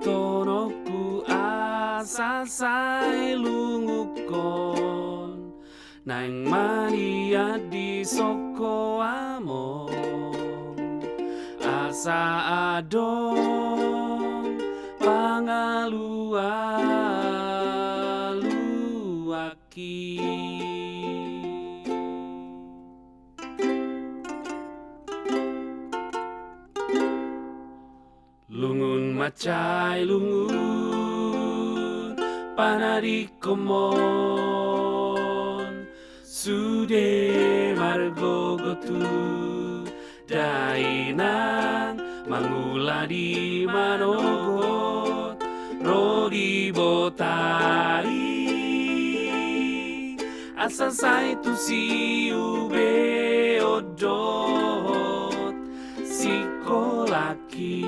Dapotonoku asasai lungukon nang mania di soko amon asa adong pangalualuaki lungun macai lungun panadikomon sude margo gotu dainang manguladi manogot rodi botari asasai tu si ube odot sikolaki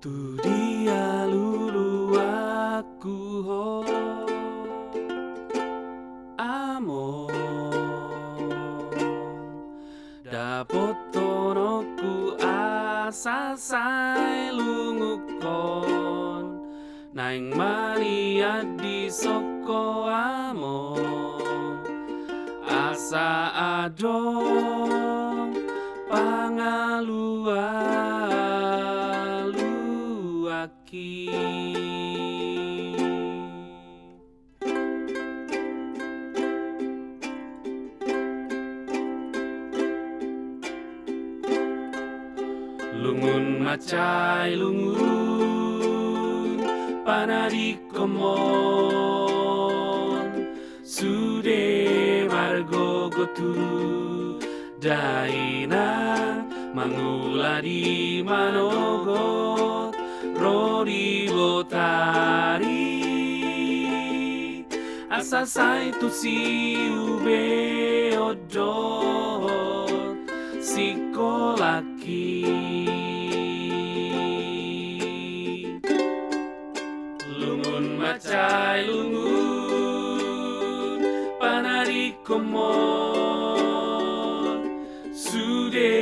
Tudia Luluanhu ho amon dapotonoku asasai lungukon nang mania di soko amon asa adong pangalualuaki lungun macai lungun panadikomon sude margo gotu dainang manguladi manogot rodi botari asasai tu si ube odot sikolaki lungun macai lungun panadikomon sude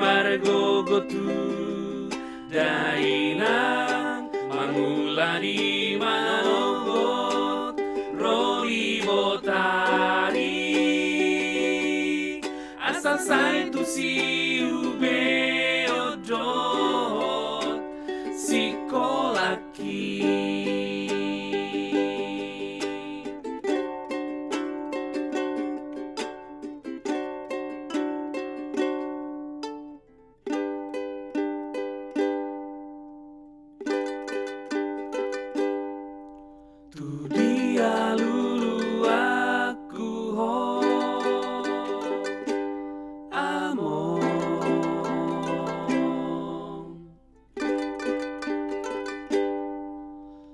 margo gotu dainang manguladi manogot rodi botari asasai tu si ube odot sikolaki Tudia Luluanhu ho amon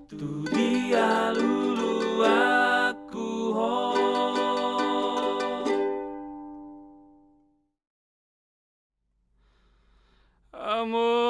Tudia Luluanhu ho amon